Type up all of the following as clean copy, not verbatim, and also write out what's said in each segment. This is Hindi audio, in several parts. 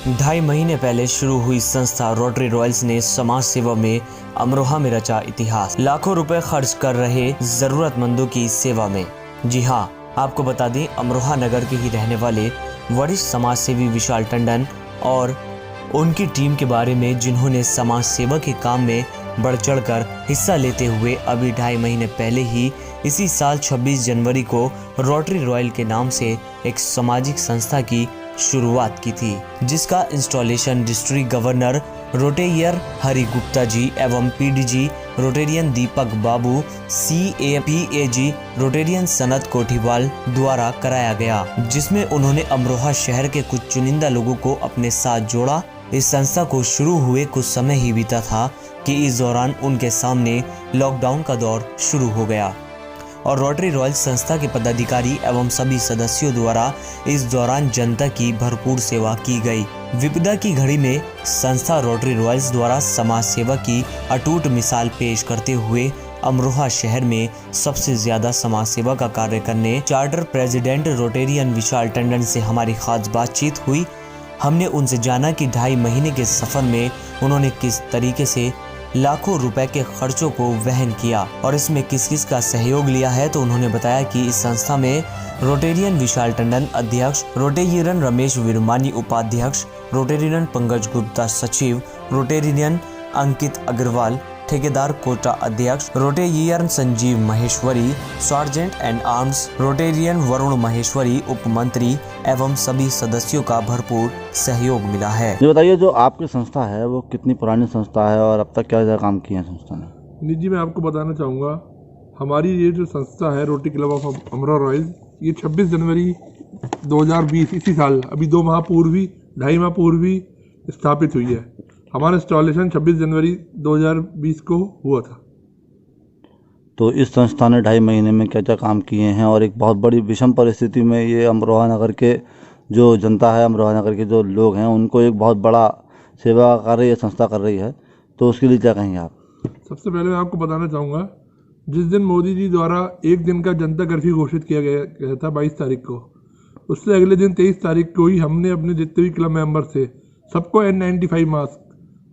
ढाई महीने पहले शुरू हुई संस्था रोटरी रॉयल्स ने समाज सेवा में अमरोहा में रचा इतिहास। लाखों रुपए खर्च कर रहे जरूरतमंदों की सेवा में। जी हाँ, आपको बता दें, अमरोहा नगर के ही रहने वाले वरिष्ठ समाज सेवी विशाल टंडन और उनकी टीम के बारे में, जिन्होंने समाज सेवा के काम में बढ़ चढ़कर हिस्सा लेते हुए अभी ढाई महीने पहले ही इसी साल 26 जनवरी को रोटरी रॉयल के नाम से एक सामाजिक संस्था की शुरुआत की थी, जिसका installation district governor rotarian Hari Gupta ji एवं PDG rotarian Deepak Babu, CAPAG rotarian Sanat Kothiwal द्वारा कराया गया, जिसमें उन्होंने अमरोहा शहर के कुछ चुनिंदा लोगों को अपने साथ जोड़ा। इस संस्था को शुरू हुए कुछ समय ही बीता था कि इस दौरान उनके सामने लॉकडाउन का दौर शुरू हो गया और रोटरी रॉयल संस्था के पदाधिकारी एवं सभी सदस्यों द्वारा इस दौरान जनता की भरपूर सेवा की गई। विपदा की घड़ी में संस्था रोटरी रॉयल्स द्वारा समाज सेवा की अटूट मिसाल पेश करते हुए अमरोहा शहर में सबसे ज्यादा समाज सेवा का कार्य करने चार्टर प्रेसिडेंट रोटेरियन विशाल टंडन से हमारी खास बातचीत हुई। हमने उनसे जाना कि ढाई महीने के सफर में उन्होंने किस तरीके से लाखों रुपए के खर्चों को वहन किया और इसमें किस किस का सहयोग लिया है। तो उन्होंने बताया कि इस संस्था में रोटेरियन विशाल टंडन अध्यक्ष, रोटेरियन रमेश विरमानी उपाध्यक्ष, रोटेरियन पंकज गुप्ता सचिव, रोटेरियन अंकित अग्रवाल ठेकेदार कोटा अध्यक्ष, Rotarian Sanjeev Maheshwari sergeant and arms, Rotarian Varun Maheshwari उप मंत्री एवं सभी सदस्यों का भरपूर सहयोग मिला है। ये बताइए, जो आपकी संस्था है वो कितनी पुरानी संस्था है और अब तक क्या क्या काम किए हैं संस्था ने? जी, मैं आपको बताना चाहूँगा, हमारी ये जो संस्था है rotary club of Amroha Royals, ये 26 जनवरी 2020 इसी साल, अभी 2 माह पूर्व ही, 2.5 माह पूर्व ही स्थापित हुई है। हमारा इंस्टॉलेशन 26 जनवरी 2020 को हुआ था। तो इस संस्था ने 2.5 महीने में क्या क्या काम किए हैं और एक बहुत बड़ी विषम परिस्थिति में ये अमरोहा नगर के जो जनता है, अमरोहा नगर के जो लोग हैं, उनको एक बहुत बड़ा सेवा कार्य ये संस्था कर रही है, तो उसके लिए क्या कहेंगे आप? सबसे पहले मैं आपको बताना चाहूँगा, जिस दिन मोदी जी द्वारा एक दिन का जनता कर्फ्यू घोषित किया गया था 22 तारीख को, उससे अगले दिन 23 तारीख को ही हमने अपने जितने भी क्लब मेंबर थे सबको N95 मास्क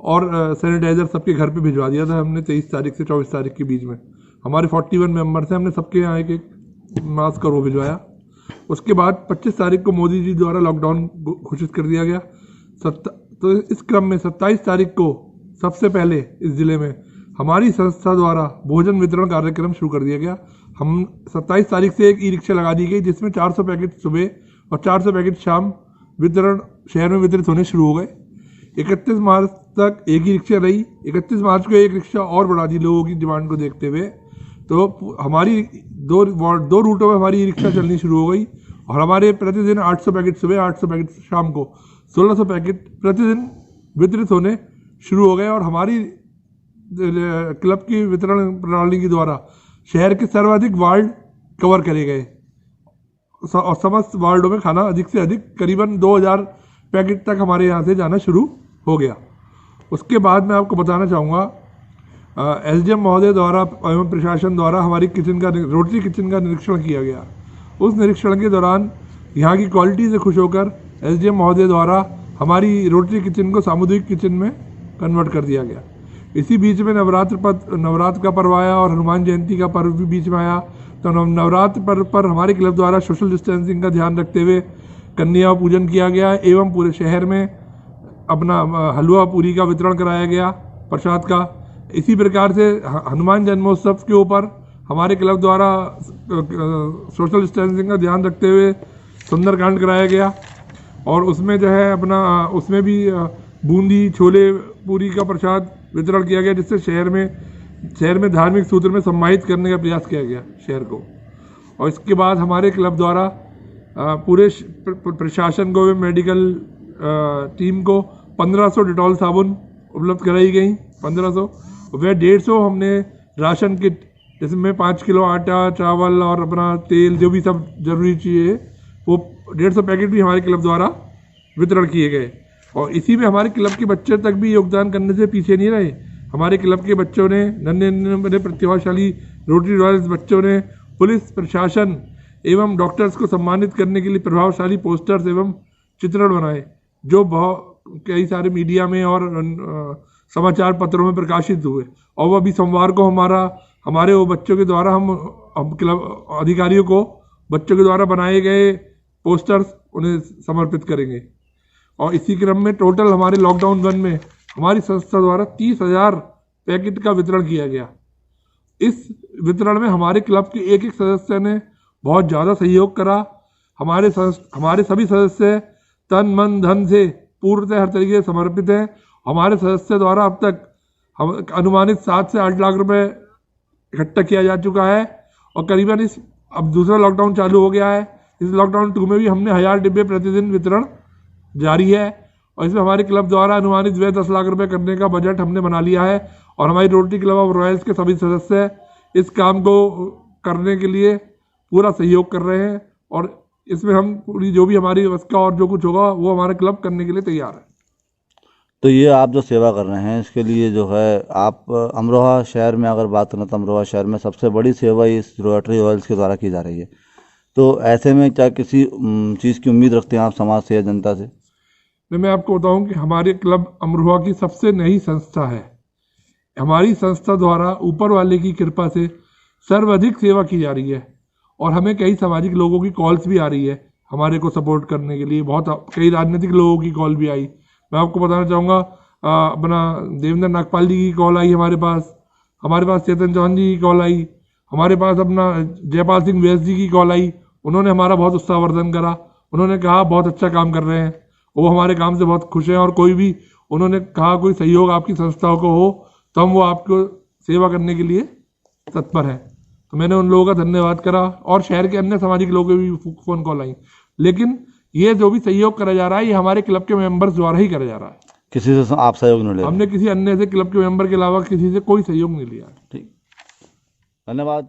और सैनिटाइजर सबके घर पे भिजवा दिया था हमने। 23 तारीख से 24 तारीख के बीच में हमारे 41 मेंबर थे, हमने सबके यहाँ एक मास्क और वो भिजवाया। उसके बाद 25 तारीख को मोदी जी द्वारा लॉकडाउन घोषित कर दिया गया। तो इस क्रम में 27 तारीख को सबसे पहले इस जिले में हमारी संस्था द्वारा भोजन वितरण कार्यक्रम शुरू कर दिया गया। हम 27 तारीख से एक ई-रिक्शा लगा दी गई, जिसमें 400 पैकेट सुबह और 400 पैकेट शाम वितरण शहर में वितरित होने शुरू हो गए। 31 मार्च तक एक ही रिक्शा रही। 31 मार्च को एक रिक्शा और बढ़ा दी लोगों की डिमांड को देखते हुए। तो हमारी दो रूटों में हमारी रिक्शा चलनी शुरू हो गई और हमारे प्रतिदिन 800 पैकेट सुबह, 800 पैकेट शाम को 1600 पैकेट प्रतिदिन वितरित होने शुरू हो गए। और हमारी क्लब की वितरण प्रणाली के द्वारा शहर के सर्वाधिक वार्ड कवर करे गए और समस्त वार्डों में खाना अधिक से अधिक करीबन 2000 पैकेट तक हमारे यहाँ से जाना शुरू हो गया। उसके बाद मैं आपको बताना चाहूँगा, SDM महोदय द्वारा एवं प्रशासन द्वारा हमारी रोटरी किचन का निरीक्षण किया गया। उस निरीक्षण के दौरान यहाँ की क्वालिटी से खुश होकर SDM महोदय द्वारा हमारी रोटरी किचन को सामुदायिक किचन में कन्वर्ट कर दिया गया। इसी बीच में नवरात्र का पर्व आया और हनुमान जयंती का पर्व भी बीच में आया। तो नवरात्र पर्व पर हमारे क्लब द्वारा सोशल डिस्टेंसिंग का ध्यान रखते हुए कन्या पूजन किया गया एवं पूरे शहर में अपना हलवा पूरी का वितरण कराया गया प्रसाद का। इसी प्रकार से हनुमान जन्मोत्सव के ऊपर हमारे क्लब द्वारा सोशल डिस्टेंसिंग का ध्यान रखते हुए सुंदरकांड कराया गया और उसमें जो है उसमें भी बूंदी छोले पूरी का प्रसाद वितरण किया गया, जिससे शहर में धार्मिक सूत्र में सम्मानित करने का प्रयास किया गया शहर को। और इसके बाद हमारे क्लब द्वारा पूरे प्रशासन को, मेडिकल टीम को 1500 डिटॉल साबुन उपलब्ध कराई गई। 1500 वह 150 हमने राशन किट, जिसमें 5 किलो आटा, चावल और अपना तेल, जो भी सब जरूरी चीज़ें, वो 150 पैकेट भी हमारे क्लब द्वारा वितरण किए गए। और इसी में हमारे क्लब के बच्चे तक भी योगदान करने से पीछे नहीं रहे। हमारे क्लब के बच्चों ने, नन्हे प्रतिभाशाली रोटरी रॉयल्स बच्चों ने पुलिस प्रशासन एवं डॉक्टर्स को सम्मानित करने के लिए प्रभावशाली पोस्टर्स एवं चित्रण बनाए, जो कई सारे मीडिया में और समाचार पत्रों में प्रकाशित हुए, और वो अभी सोमवार को हमारे वो बच्चों के द्वारा हम क्लब अधिकारियों को बच्चों के द्वारा बनाए गए पोस्टर्स उन्हें समर्पित करेंगे। और इसी क्रम में टोटल हमारे लॉकडाउन 1 में हमारी संस्था द्वारा 30,000 पैकेट का वितरण किया गया। इस वितरण में हमारे क्लब के एक एक सदस्य ने बहुत ज़्यादा सहयोग करा। हमारे सभी सदस्य तन मन धन से पूर्णतः हर तरीके से समर्पित हैं। हमारे सदस्य द्वारा अब तक अनुमानित 7 से 8 लाख रुपए इकट्ठा किया जा चुका है, और करीबन अब दूसरा लॉकडाउन चालू हो गया है। इस लॉकडाउन 2 में भी हमने 1000 डिब्बे प्रतिदिन वितरण जारी है, और इसमें हमारे क्लब द्वारा अनुमानित व्यय 10 लाख रुपए करने का बजट हमने बना लिया है, और हमारी रोटरी क्लब ऑफ रॉयल्स के सभी सदस्य इस काम को करने के लिए पूरा सहयोग कर रहे हैं, और इसमें हम पूरी जो भी हमारी व्यवस्था और जो कुछ होगा वो हमारा क्लब करने के लिए तैयार है। तो ये आप जो सेवा कर रहे हैं इसके लिए जो है आप अमरोहा शहर में अगर बात करें तो अमरोहा शहर में सबसे बड़ी सेवा इस रोटरी रॉयल्स के द्वारा की जा रही है। तो ऐसे में क्या किसी चीज़ की उम्मीद रखते हैं आप समाज से या जनता से? मैं आपको बताऊं कि हमारे क्लब अमरोहा की सबसे नई संस्था है। हमारी संस्था द्वारा ऊपर वाले की कृपा से सर्वाधिक सेवा की जा रही है, और हमें कई सामाजिक लोगों की कॉल्स भी आ रही है हमारे को सपोर्ट करने के लिए। कई राजनीतिक लोगों की कॉल भी आई। मैं आपको बताना चाहूँगा, अपना देवेंद्र नागपाल जी की कॉल आई हमारे पास चेतन चौहान जी की कॉल आई, हमारे पास अपना जयपाल सिंह व्यास जी की कॉल आई। उन्होंने हमारा बहुत उत्साहवर्धन करा। उन्होंने कहा बहुत अच्छा काम कर रहे हैं, वो हमारे काम से बहुत खुश हैं, और कोई भी उन्होंने कहा कोई सहयोग आपकी संस्थाओं को हो तो हम वो आपको सेवा करने के लिए तत्पर हैं। तो मैंने उन लोगों का धन्यवाद करा, और शहर के अन्य सामाजिक लोगों की भी फ़ोन कॉल आई। लेकिन ये जो भी सहयोग करा जा रहा है ये हमारे क्लब के मेंबर्स द्वारा ही करा जा रहा है। किसी से आप सहयोग नहीं ले? हमने किसी अन्य से क्लब के मेंबर के अलावा किसी से कोई सहयोग नहीं लिया। ठीक, धन्यवाद।